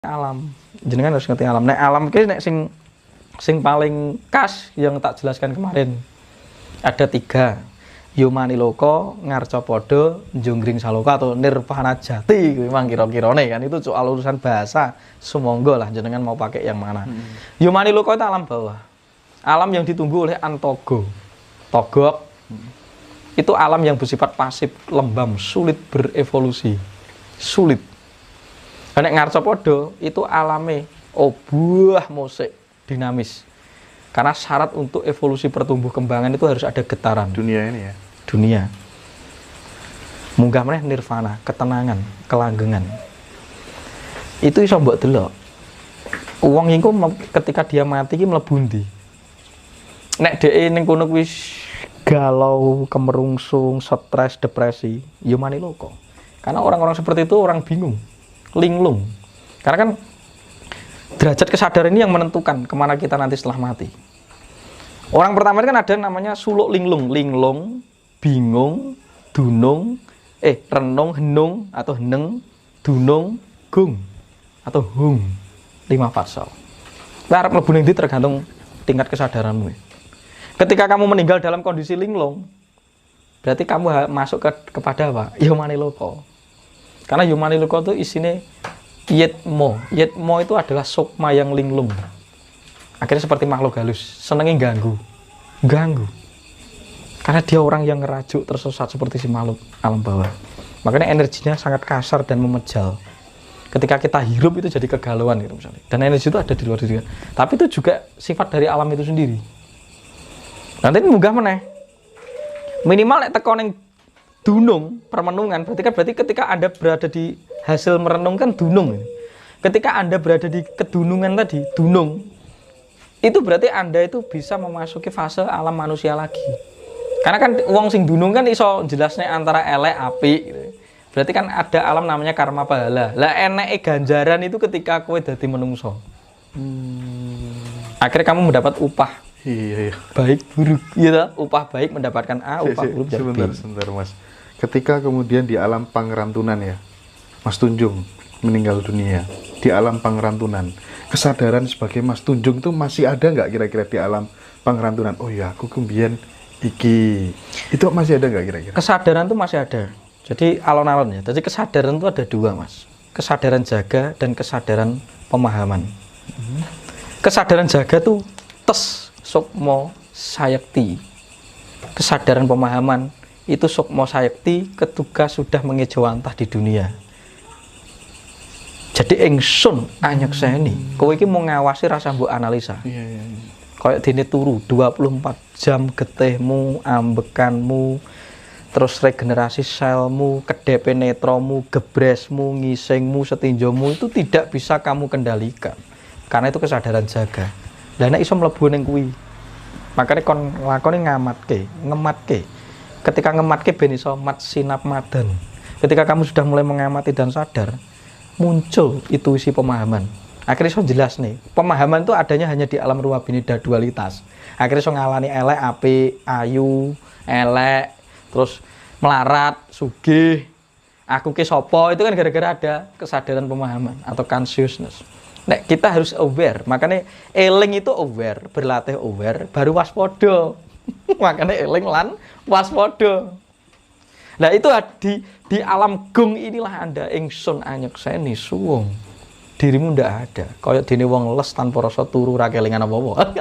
Alam, jenengan harus ngerti alam. Nek alam ki nek sing paling khas yang tak jelaskan kemarin ada 3. Yumani loko, ngarca podo, junggring saloka atau nirvana jati. Memang kira-kirane kan itu soal urusan bahasa. Sumangga lah jenengan mau pakai yang mana. Yumani loko itu alam bawah. Alam yang ditumbuh oleh antogo. Togok. Itu alam yang bersifat pasif, lembam, sulit berevolusi. Sulit. Nek ngarca podo itu alame buah musik dinamis. Karena syarat untuk evolusi pertumbuh kembangan itu harus ada getaran. Dunia ini ya. Dunia. Munggah meneh nirvana, ketenangan, kelanggengan. Itu iso mbok delok. Wong iku ketika dia mati ki mlebu ndi? Nek dhek ning kono kuwi galau, kemerungsung, stres, depresi, ya mani loko. Karena orang-orang seperti itu orang bingung, linglung. Karena kan derajat kesadaran ini yang menentukan kemana kita nanti setelah mati. Orang pertama kan ada namanya suluk linglung, linglung, bingung, dunung, renung, henung atau heneng, dunung, gung atau hung. 5 fase. Arep mlebu ning ndi tergantung tingkat kesadaranmu. Ketika kamu meninggal dalam kondisi linglung, berarti kamu masuk kepada apa? Yumani loko. Karena yumani loko itu isinya yetmo. Yetmo itu adalah sukma yang linglung. Akhirnya seperti makhluk halus, senengnya ganggu. Karena dia orang yang ngerajuk, tersesat seperti si makhluk alam bawah. Makanya energinya sangat kasar dan memejal. Ketika kita hirup itu jadi kegalauan gitu misalnya. Dan energi itu ada di luar diri. Tapi itu juga sifat dari alam itu sendiri. Nanti ini munggah meneh. Minimal nek teko ning dunung, permenungan, berarti ketika Anda berada di hasil merenungkan dunung. Ketika Anda berada di kedunungan tadi, dunung, itu berarti Anda itu bisa memasuki fase alam manusia lagi. Karena kan wong sing dunung kan iso jelasnya antara elek api gitu. Berarti kan ada alam namanya karma pahala. Lah eneke ganjaran itu ketika kowe dadi menungso. Akhirnya kamu mendapat upah. Iya. Baik buruk, iya, upah baik mendapatkan A, upah buruk jadi B. Sebentar Mas. Ketika kemudian di alam pangrantunan ya, Mas Tunjung meninggal dunia di alam pangrantunan, kesadaran sebagai Mas Tunjung itu masih ada nggak kira-kira di alam pangrantunan? Oh ya, aku kemudian iki, itu masih ada nggak kira-kira? Kesadaran itu masih ada. Jadi alon-alon ya. Jadi kesadaran itu ada 2 Mas. Kesadaran jaga dan kesadaran pemahaman. Kesadaran jaga tuh tes sukmo sayakti. Kesadaran pemahaman itu sukmo sayakti ketika sudah mengejawantah di dunia. Jadi ingsun anyekseni. Kowe iki mau ngawasi rasa mbok analisa. Iya. Kayak dene turu 24 jam getihmu, ambekanmu, terus regenerasi selmu, kedep netromu, gebresmu, ngisingmu, setinjomu itu tidak bisa kamu kendalikan. Karena itu kesadaran jaga. Lah nek iso mlebu ning kuwi. Makane kon lakone ngematke. Ketika ngematke ben iso mat sinap madan. Ketika kamu sudah mulai mengamati dan sadar, muncul intuisi pemahaman. Akhirnya iso jelas nih. Pemahaman itu adanya hanya di alam rupa binida dualitas. Akhirnya iso ngalani elek, apik, ayu, elek, terus melarat, sugih, aku ki sapa, itu kan gara-gara ada kesadaran pemahaman atau consciousness. Nek kita harus aware, makanya eling itu aware, berlatih aware, baru waspada. Makanya eling lan waspada. Nah itu di alam gung inilah Anda ingsun anyekseni suwung. Dirimu ndak ada. Kayak dene wong les tanpa rasa turu ra kelingan apa-apa.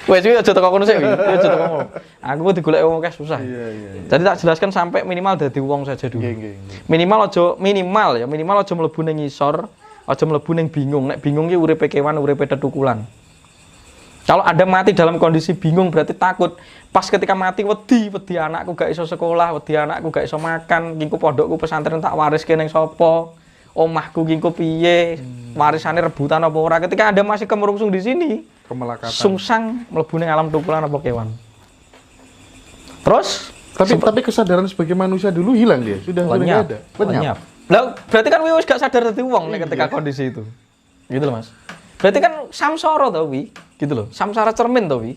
Wes iki aja teko kono sik, aja teko kono. Aku kudu digoleki wong akeh susah. Iya. Jadi tak jelaskan sampai minimal dadi wong saja dulu. Nggih. Minimal aja mlebu ning ngisor, aja mlebu ning bingung. Nek bingung ki uripe kewan, uripe tetukulan. Kalau Anda mati dalam kondisi bingung berarti takut. Pas ketika mati wedi anakku gak iso sekolah, wedi anakku gak iso makan, ngingku pondokku pesantren tak wariske ning sapa? Omahku ngingku piye? Warisane rebutan apa ora? Ketika Anda masih kemerungsung di sini, Kemelekatan. sungsang mlebu ning alam tukulan apa kewan. Terus Tapi kesadaran sebagai manusia dulu hilang dia. Sudah lenyap. ada. Lenyap. Lah berarti kan wis gak sadar dadi wong nek ketika kondisi itu. Gitu loh Mas. Berarti kan samsara to wi, gitu loh. Samsara cermin to wi.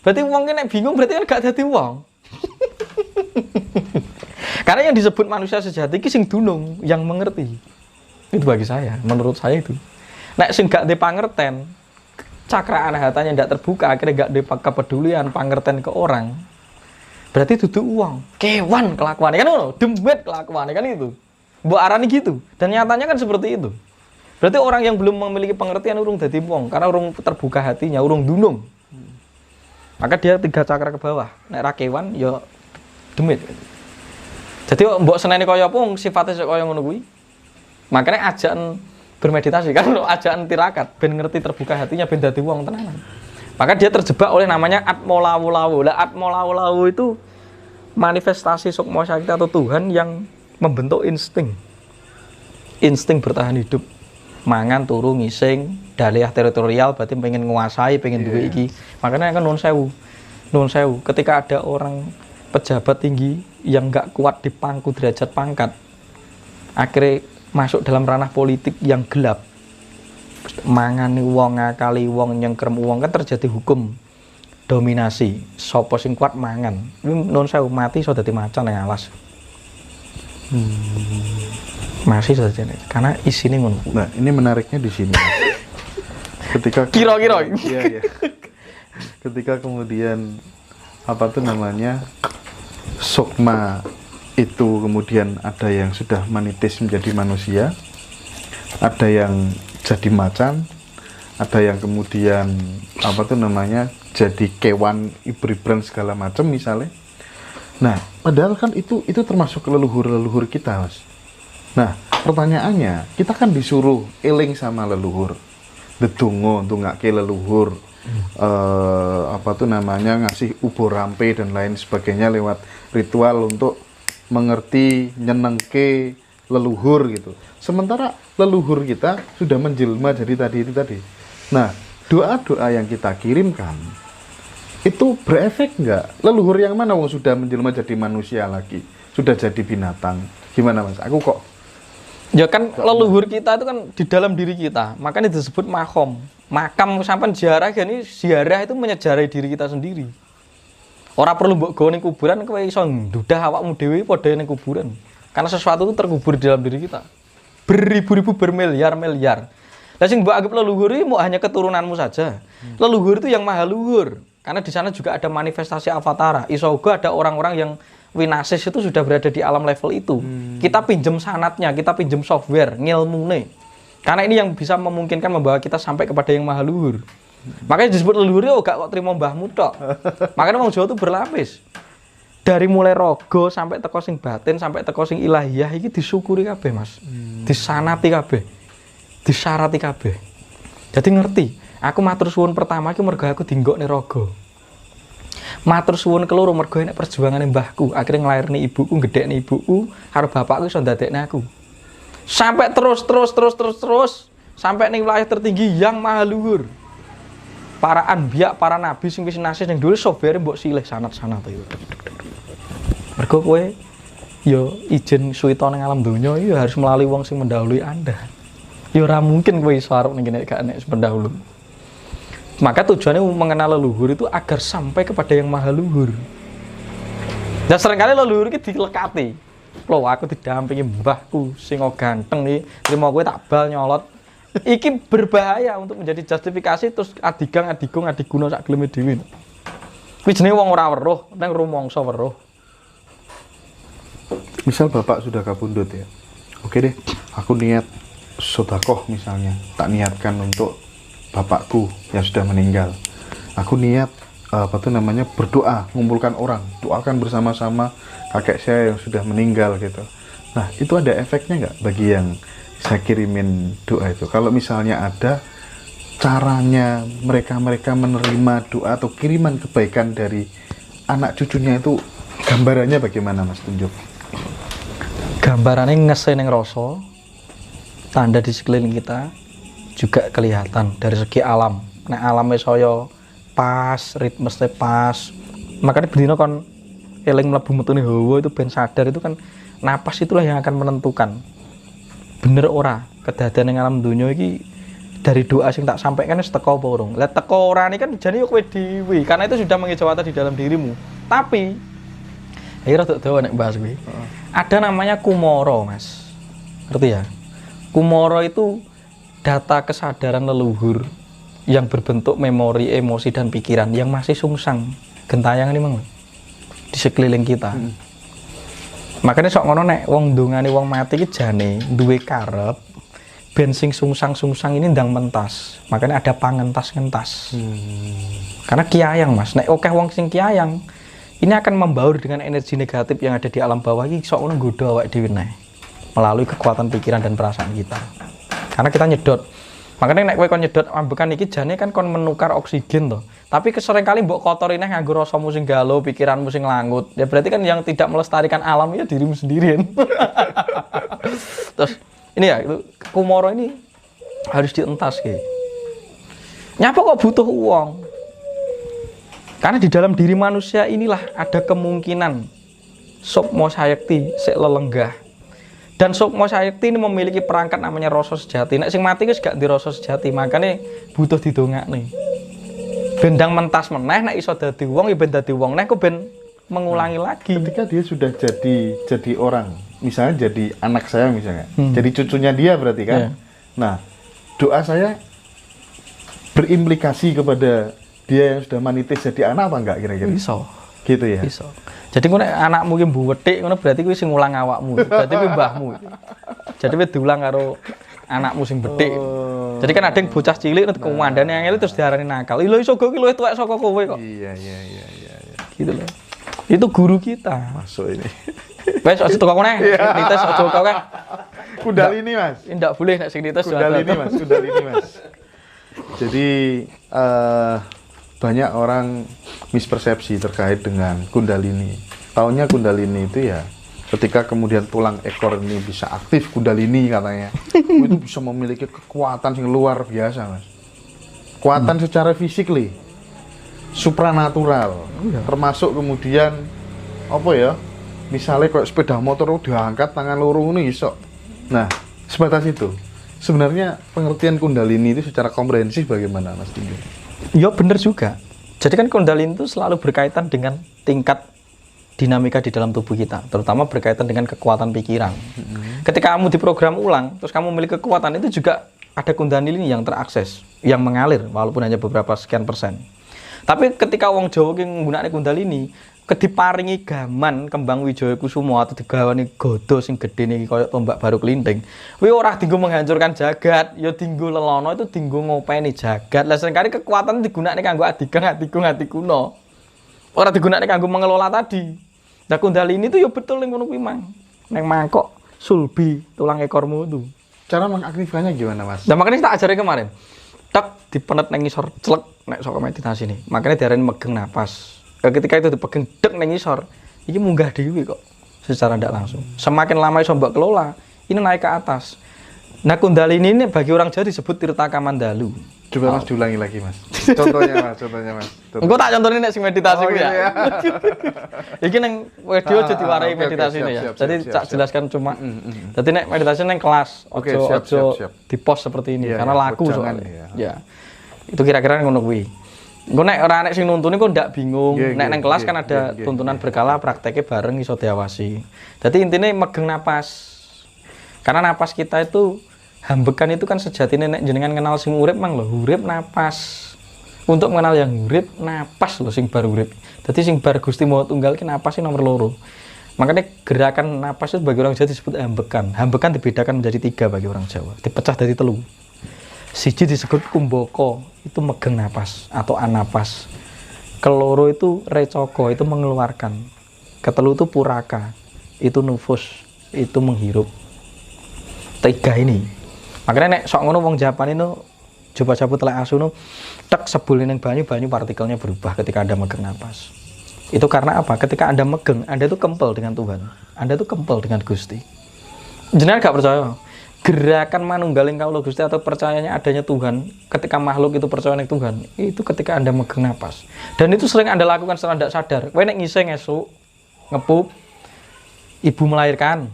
Berarti wong ki nek bingung berarti kan gak dadi wong. Karena yang disebut manusia sejati ki sing dunung, yang mengerti. Itu bagi saya, menurut saya itu. Nek sing gak ndek pangerten, cakra anahatanya ndak terbuka, akhirnya gak ndek kepedulian, pangerten ke orang. Berarti duduk uang, kewan kelakuan kan ngono, demet kelakuan kan itu. Mbok arani gitu. Dan nyatanya kan seperti itu. Berarti orang yang belum memiliki pengertian urung dadi wong, karena urung terbuka hatinya, urung dunung. Maka dia 3 cakra ke bawah. Nek ra kewan ya demit. Jadi mbok seneni kaya apa sifatnya kaya ngono kuwi. Makanya ajakan bermeditasi kan ajakan tirakat ben ngerti terbuka hatinya ben dadi wong tenanan. Maka dia terjebak oleh namanya atmolawulawu. Lah atmolawulawu itu manifestasi sukma sakti atau Tuhan yang membentuk insting. Insting bertahan hidup. Mangan turu ngising, daliah teritorial berarti pengen nguasai, pengen duwe iki. Makanya kan nuwun sewu. Nuwun sewu, ketika ada orang pejabat tinggi yang enggak kuat di pangku derajat pangkat, akhirnya masuk dalam ranah politik yang gelap. Mangani wong, ngakali wong, nyengkrem wong, kan terjadi hukum dominasi. Sopo sing kuat mangan. Nuwun sewu, mati iso dadi macan yang alas. Masih saja nih, karena isinya ngono. Nah, ini menariknya di sini. Ketika kira-kira. Iya. Ketika kemudian apa tuh namanya? Sukma itu kemudian ada yang sudah manitis menjadi manusia, ada yang jadi macan, ada yang kemudian apa tuh namanya? Jadi kewan ibri-ibran segala macam misalnya. Nah, padahal kan itu termasuk leluhur-leluhur kita, Mas. Nah, pertanyaannya, kita kan disuruh eling sama leluhur, dedonga ndongake leluhur, apa tuh namanya ngasih ubur rampe dan lain sebagainya lewat ritual untuk mengerti nyenengke leluhur gitu. Sementara leluhur kita sudah menjelma dari tadi. Nah, doa-doa yang kita kirimkan itu berefek nggak? Leluhur yang mana wong sudah menjelma jadi manusia lagi, sudah jadi binatang? Gimana Mas? Aku kok ya kan leluhur kita itu kan di dalam diri kita, makanya disebut makom. Makam sampai ziarah ini ziarah itu menyejarai diri kita sendiri. Orang perlu mbok go ning kuburan kowe iso ndudah awakmu dhewe padha ning kuburan. Karena sesuatu itu terkubur di dalam diri kita. Beribu-ribu bermiliar-miliar. Lah sing mbok anggap leluhur itu hanya keturunanmu saja. Leluhur itu yang maha luhur. Karena di sana juga ada manifestasi avatara. Iso uga ada orang-orang yang winasis itu sudah berada di alam level itu. Kita pinjem sanatnya, kita pinjem software, ngilmune. Karena ini yang bisa memungkinkan membawa kita sampai kepada yang maha luhur. Makanya disebut leluhur yo gak kok trimo mbahmu tok. Makanya wong Jawa itu berlapis. Dari mulai rogo sampai teko sing batin sampai teko sing ilahiyah iki disyukuri kabeh, Mas. Disanati kabeh. Disyarati kabeh. Jadi ngerti, aku matur suwun pertama iki mergo aku dinggokne rogo. Matur suwun keloro mergo nek perjuangane mbahku, akhirnya nglairni ibuku, gedhekne ibuku, karo bapakku iso ndadekne aku. Sampai terus sampai ning wilayah tertinggi yang maha luhur. Para anbiya, para nabi sing wis nasis ning dhuwur software mbok silih sanat-sanat itu. Mergo kowe ya izin suwita ning alam donya ya harus melalui wong sing mendahului Anda. Ya ora mungkin kowe iso arep ning kene gak enek pendahulu. Maka tujuannya mengenal leluhur itu agar sampai kepada yang maha luhur. Dan seringkali leluhur itu dilekati. Loh, aku didampingi mbahku sing ganteng nih, terima kowe tak bal nyolot. Iki berbahaya untuk menjadi justifikasi terus adiguna sak geleme dhewe. Kuwi jenenge wong ora weruh, nang rumangsa weruh. misal bapak sudah kabundut ya, oke deh, aku niat sedekah misalnya, tak niatkan untuk bapakku yang sudah meninggal. Aku niat berdoa, mengumpulkan orang, doakan bersama-sama kakek saya yang sudah meninggal gitu. Nah, itu ada efeknya nggak bagi yang saya kirimin doa itu? Kalau misalnya ada caranya mereka menerima doa atau kiriman kebaikan dari anak cucunya itu, gambarannya bagaimana, Mas Tunjuk? Gambarannya ngeseng rasa, tanda di sekeliling kita juga kelihatan dari segi alam. Nah, alamnya saya pas, ritmesnya pas. Makanya bendino kan eling mlebu metune hawa itu ben sadar itu kan napas itulah yang akan menentukan bener ora kedadean ing alam donya iki dari doa sing tak sampaikan wis teko apa urung. Lah teko ora iki kan jane yo kowe dhewe karena itu sudah mengejawata di dalam dirimu. Tapi akhirnya rada dawa nek bahas kuwi. Ada namanya kumara, Mas. Ngerti ya? Kumara itu data kesadaran leluhur yang berbentuk memori, emosi, dan pikiran yang masih sungsang gentayangan ini mang di sekeliling kita. Makanya sok ngono nek wong ndongane wong mati iki jane duwe karep ben sing sungsang-sungsang ini ndang mentas. Makanya ada pangentas-ngentas. Karena kiayang Mas, nek akeh wong sing kiayang ini akan membaur dengan energi negatif yang ada di alam bawah iki sok ngono nggodha awake dhewe melalui kekuatan pikiran dan perasaan kita. Karena kita nyedot. Makanya nek kowe kon nyedot ambekan iki jane kan kon menukar oksigen to. Tapi kesering kali mbok kotori neh nganggo rasamu sing galau, pikiranmu sing langut. Ya berarti kan yang tidak melestarikan alam ya dirimu sendiri. Terus ini ya, itu Kumara ini harus dientas ke. Nyapa kok butuh uang? Karena di dalam diri manusia inilah ada kemungkinan Sukma Sayekti sik lelenggah. Dan Sukma Sayekti ini memiliki perangkat namanya rasa sejati. Nek sing mati wis gak di rasa sejati, makanya butuh didongakne. Bendang mentas meneh nek iso dadi wong ya ben dadi wong neh kok ben mengulangi lagi. Ketika dia sudah jadi orang, misalnya jadi anak saya misalnya, jadi cucunya dia berarti kan. Yeah. Nah, doa saya berimplikasi kepada dia yang sudah manitis jadi anak apa enggak kira-kira? Iso. Gitu ya. Iso. Jadi ngono anakmu ki mbuwetik ngono berarti kuwi sing ngulang awakmu. Berarti kuwi mbahmu. Jadi kuwi diulang karo anakmu sing betik. Jadi kan ada yang bocah cilik nek kewandane angel terus diarani nakal. Lho iso go ki luwih tuwek saka kowe kok. Iya. Gitu loh. Itu guru kita. Masuk ini. Wes aja teko kene. Nites aja kok kae. Kundalini Mas. Ndak boleh nek sing nites Kundalini Mas. Jadi banyak orang mispersepsi terkait dengan Kundalini. Taunya Kundalini itu ya ketika kemudian tulang ekor ini bisa aktif Kundalini katanya. Itu bisa memiliki kekuatan yang luar biasa, Mas. Kekuatan secara fisik supranatural. Termasuk kemudian apa ya? Misalnya kayak sepeda motor diangkat tangan loro ini iso. Nah, sebatas itu. Sebenarnya pengertian Kundalini itu secara komprehensif bagaimana, Mas Tinju? Ya benar juga. Jadi kan Kundalini itu selalu berkaitan dengan tingkat dinamika di dalam tubuh kita, terutama berkaitan dengan kekuatan pikiran. Ketika kamu diprogram ulang, terus kamu memiliki kekuatan, itu juga ada Kundalini yang terakses, yang mengalir, walaupun hanya beberapa sekian persen. Tapi ketika wong Jawa ki nggunakake Kundalini, kediparingi gaman kembang Wijaya Kusuma atau digawani godo sing gedhe niki kaya tombak baru kelinting. Kuwi ora dienggo menghancurkan jagat, ya dienggo lelono itu dienggo ngopeni jagat. Lah seringkali kekuatan digunakake kanggo adigang kuno. Ora digunakake kanggo mengelola tadi. Nah Kundalini itu ya betul ning ngono kuwi mang. Ning mangkok sulbi tulang ekormu itu. Cara mengaktifkannya gimana, Mas? Nah makanya tak ajarin kemarin. Tak dipenet nang ngisor celek nek saka meditasi nih. Makanya diarani megang napas. Ketika itu dipegang dek nang ngisor, iki munggah dhewe kok secara tidak langsung. Semakin lama iso mbok kelola, ini naik ke atas. Nah Kundalini ini bagi orang Jawa disebut Tirta Kamandalu. Coba Mas diulangi lagi, Mas. Contohnya Mas. Engko tak contohin nek sing meditasi Oh, ya. iya. Iki nang video aja diwarai meditasi ini ya. Jadi tak jelaskan cuma. Jadi nek meditasi nang kelas, ojo di post seperti ini Iya, karena iya, laku jangan, soalnya. iya. Ya. Itu kira-kira ngono kuwi. Engko nek ora nek sing nuntuni kok ndak bingung. Iya, Nek iya, nang kelas iya, kan ada iya, tuntunan iya. berkala, prakteknya bareng iso diawasi. Jadi intinya megang napas. Karena napas kita itu hambekan itu kan sejatinya nek jenengan kenal sing urip mang lho, urip napas. Untuk mengenal yang urip, napas lho sing bar urip. Dadi sing bar Gusti Maha Tunggal ki napas sing nomor loro. Makanya gerakan napas itu bagi orang Jawa disebut hambekan. Hambekan dibedakan menjadi 3 bagi orang Jawa. Dipecah dari 3. Siji disebut kumboko, itu megang napas atau anapas. Keloro itu recoko, itu mengeluarkan. Ketelu itu puraka, itu nufus, itu menghirup. 3 ini. Makanya nek sok ngono wong Japan itu coba cabut telek asu no, tek sebul ning banyu partikelnya berubah ketika Anda megang napas. Itu karena apa? Ketika Anda megang, Anda itu kempel dengan Tuhan. Anda itu kempel dengan Gusti. Jenengan gak percaya? Gerakan manunggaling kawula Gusti atau percayanya adanya Tuhan, ketika makhluk itu percaya ning Tuhan, itu ketika Anda megang napas. Dan itu sering Anda lakukan secara tidak sadar. Kowe nek ngising esuk, ngepup, ibu melahirkan.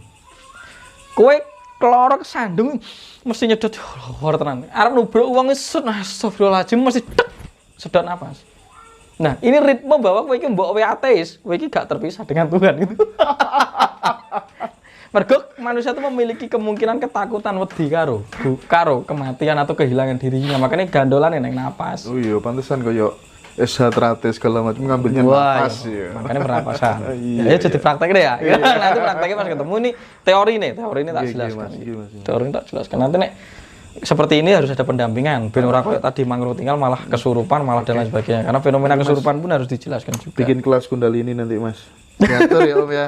Kowe kelorok sandung mesti nyedot lor tenan. Arep nubruk wong esuk, astagfirullahaladzim mesti tek sedot napas. Nah, ini ritme bahwa kowe iki mbok ateis, kowe iki gak terpisah dengan Tuhan gitu. Mergo manusia itu memiliki kemungkinan ketakutan wedi karo kematian atau kehilangan dirinya. Makanya gandolan yang napas. Oh iya, pantesan koyo S100 segala macam ngambilnya napas ya. Makanya pernapasan. Iya, Ya jadi praktek deh ya. Nanti prakteknya pas ketemu ini teori ini tak Iya, jelaskan. Mas. Teori ini tak jelaskan. Nanti nek seperti ini harus ada pendampingan. Ben ora koyo tadi mangro tinggal malah kesurupan malah dan lain sebagainya. Karena fenomena kesurupan pun harus dijelaskan juga. Bikin kelas kundalini nanti Mas. Diatur ya Om ya.